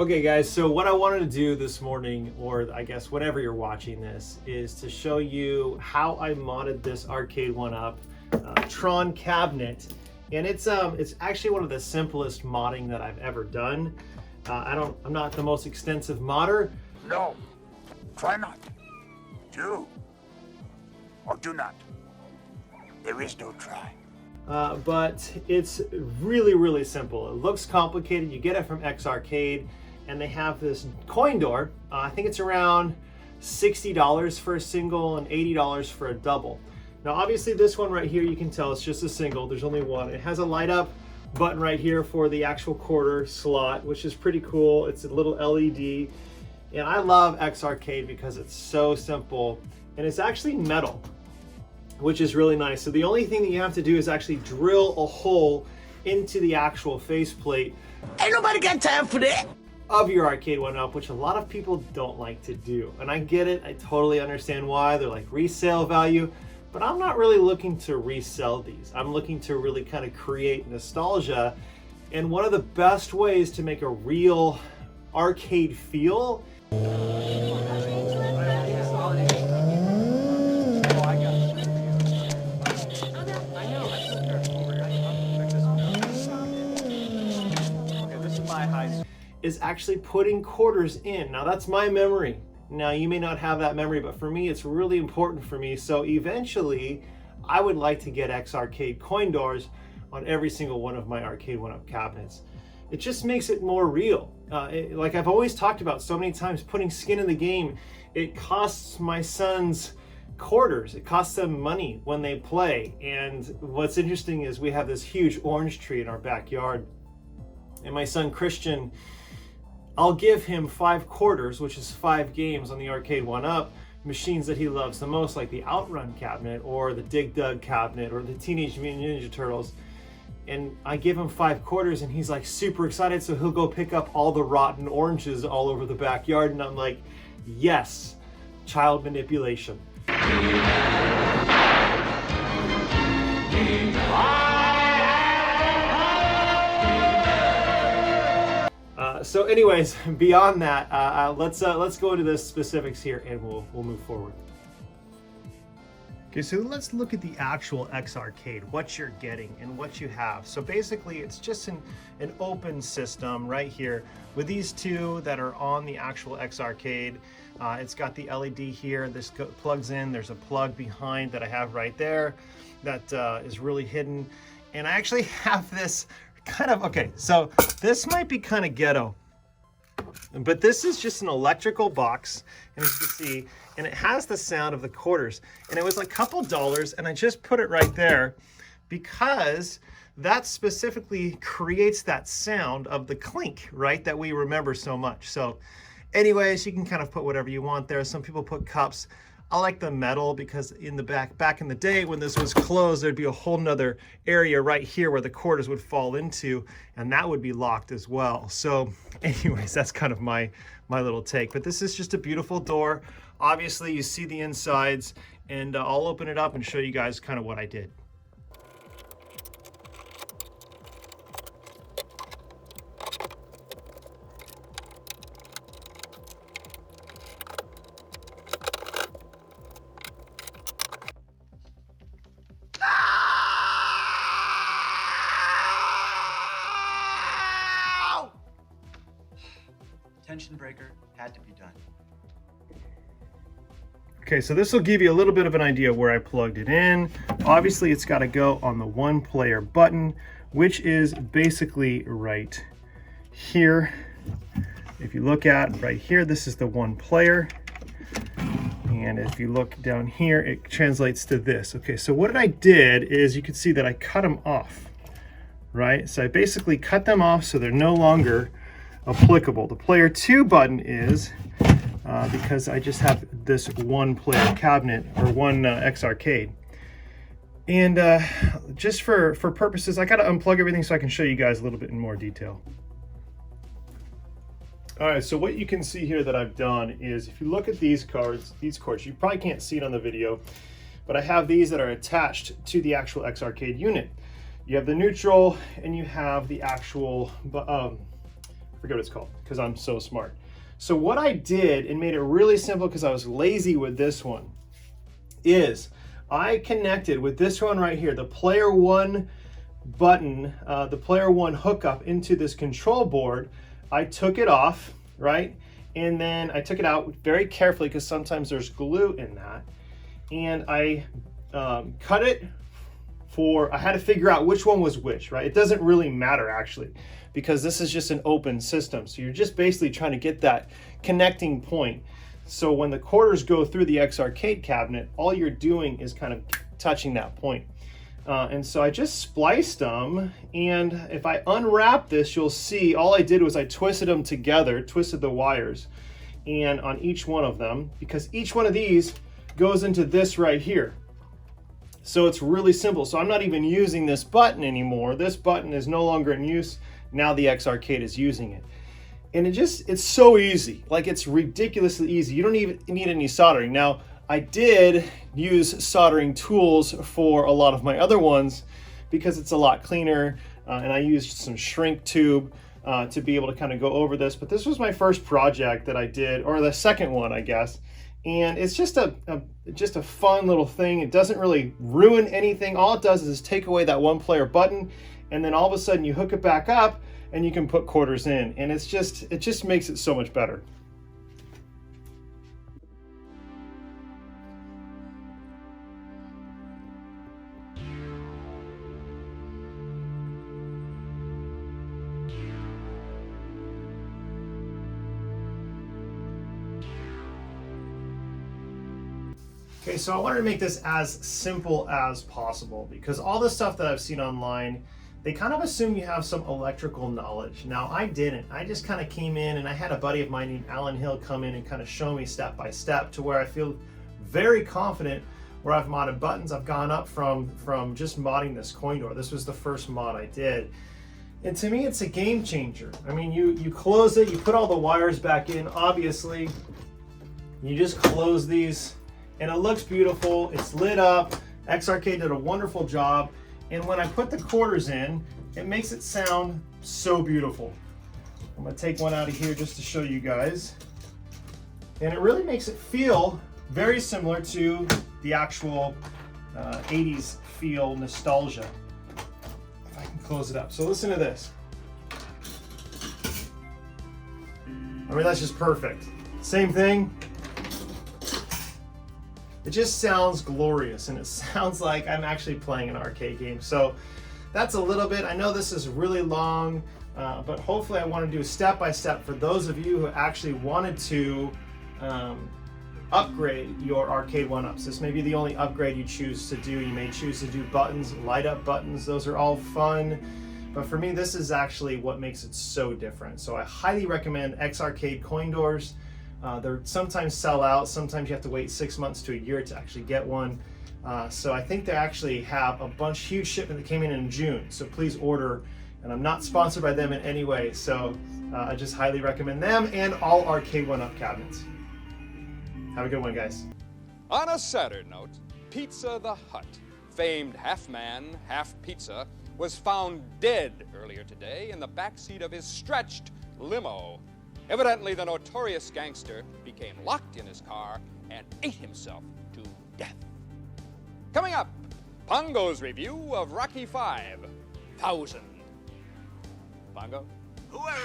Okay guys, so what I wanted to do this morning, or I guess whenever you're watching this, is to show you how I modded this Arcade1up Tron cabinet. And it's actually one of the simplest modding that I've ever done. I'm not the most extensive modder. No, try not. Do or do not. There is no try. But it's really, really simple. It looks complicated. You get it from Arcade, and they have this coin door. I think it's around $60 for a single and $80 for a double. Now, obviously this one right here, you can tell it's just a single. There's only one. It has a light up button right here for the actual quarter slot, which is pretty cool. It's a little LED. And I love Arcade because it's so simple, and it's actually metal, which is really nice. So the only thing that you have to do is actually drill a hole into the actual faceplate. Ain't nobody got time for that. Of your Arcade1up, which a lot of people don't like to do. And I get it, I totally understand why. They're like resale value, but I'm not really looking to resell these. I'm looking to really kind of create nostalgia. And one of the best ways to make a real arcade feel is actually putting quarters in. Now that's my memory. Now you may not have that memory, but for me it's really important for me. So eventually I would like to get Arcade coin doors on every single one of my Arcade1up cabinets. It just makes it more real. Like I've always talked about so many times, putting skin in the game, it costs my sons quarters. It costs them money when they play. And what's interesting is we have this huge orange tree in our backyard, and my son Christian, I'll give him 5 quarters, which is 5 games on the Arcade1up, machines that he loves the most, like the Outrun cabinet or the Dig Dug cabinet or the Teenage Mutant Ninja Turtles. And I give him 5 quarters and he's like super excited, so he'll go pick up all the rotten oranges all over the backyard, and I'm like, yes, child manipulation. So anyways, beyond that, let's go into the specifics here, and we'll move forward. Okay, so let's look at the actual Arcade, what you're getting and what you have. So basically, it's just an open system right here with these two that are on the actual Arcade. It's got the LED here. This plugs in. There's a plug behind that I have right there that is really hidden. And I actually have this kind of, okay, so this might be kind of ghetto, but this is just an electrical box, and as you can see, and it has the sound of the quarters, and it was like a couple dollars, and I just put it right there because that specifically creates that sound of the clink, right, that we remember so much. So anyways, you can kind of put whatever you want there. Some people put cups. I like the metal because in the back in the day when this was closed, there'd be a whole nother area right here where the quarters would fall into, and that would be locked as well. So anyways, that's kind of my little take. But this is just a beautiful door. Obviously, you see the insides, and I'll open it up and show you guys kind of what I did. Tension breaker had to be done. Okay, so this will give you a little bit of an idea where I plugged it in. Obviously, it's got to go on the 1-player button, which is basically right here. If you look at right here, this is the 1-player. And if you look down here, it translates to this. Okay, so what I did is you can see that I cut them off, right? So I basically cut them off so they're no longer applicable. The player 2 button is because I just have this 1-player cabinet, or one Arcade, and just for purposes, I gotta unplug everything so I can show you guys a little bit in more detail. All right, so what you can see here that I've done is, if you look at these cords, you probably can't see it on the video, but I have these that are attached to the actual Arcade unit. You have the neutral, and you have the actual forget what it's called because I'm so smart. So what I did and made it really simple because I was lazy with this one is I connected with this one right here, the player one button, the player one hookup into this control board. I took it off, right? And then I took it out very carefully because sometimes there's glue in that. And I cut it I had to figure out which one was which, right? It doesn't really matter actually, because this is just an open system. So you're just basically trying to get that connecting point. So when the quarters go through the X Arcade cabinet, all you're doing is kind of touching that point. And so I just spliced them, and if I unwrap this, you'll see all I did was I twisted them together, twisted the wires, and on each one of them, because each one of these goes into this right here. So it's really simple. So I'm not even using this button anymore. This button is no longer in use. Now the X Arcade is using it. And it's so easy. Like, it's ridiculously easy. You don't even need any soldering. Now, I did use soldering tools for a lot of my other ones because it's a lot cleaner. And I used some shrink tube to be able to kind of go over this. But this was my first project that I did, or the second one, I guess. And it's just a fun little thing. It doesn't really ruin anything. All it does is take away that one player button, and then all of a sudden you hook it back up and you can put quarters in. And it just makes it so much better. Okay, so I wanted to make this as simple as possible because all the stuff that I've seen online, they kind of assume you have some electrical knowledge. Now, I didn't. I just kind of came in, and I had a buddy of mine named Alan Hill come in and kind of show me step by step to where I feel very confident where I've modded buttons. I've gone up from just modding this coin door. This was the first mod I did. And to me, it's a game changer. I mean, you close it, you put all the wires back in, obviously. You just close these, and it looks beautiful. It's lit up. X Arcade did a wonderful job. And when I put the quarters in, it makes it sound so beautiful. I'm gonna take one out of here just to show you guys. And it really makes it feel very similar to the actual 80s feel nostalgia. If I can close it up. So listen to this. I mean, that's just perfect. Same thing. It just sounds glorious, and it sounds like I'm actually playing an arcade game. So that's a little bit. I know this is really long, but hopefully I want to do step by step for those of you who actually wanted to upgrade your Arcade1ups. This may be the only upgrade you choose to do. You may choose to do buttons, light up buttons. Those are all fun. But for me, this is actually what makes it so different. So I highly recommend X Arcade coin doors. They're sometimes sell out. Sometimes you have to wait 6 months to a year to actually get one. So I think they actually have a huge shipment that came in June. So please order. And I'm not sponsored by them in any way. So I just highly recommend them and all Arcade1up cabinets. Have a good one, guys. On a sadder note, Pizza the Hut, famed half-man, half-pizza, was found dead earlier today in the backseat of his stretched limo. Evidently, the notorious gangster became locked in his car and ate himself to death. Coming up, Pongo's review of Rocky V, 1000. Pongo? Whoever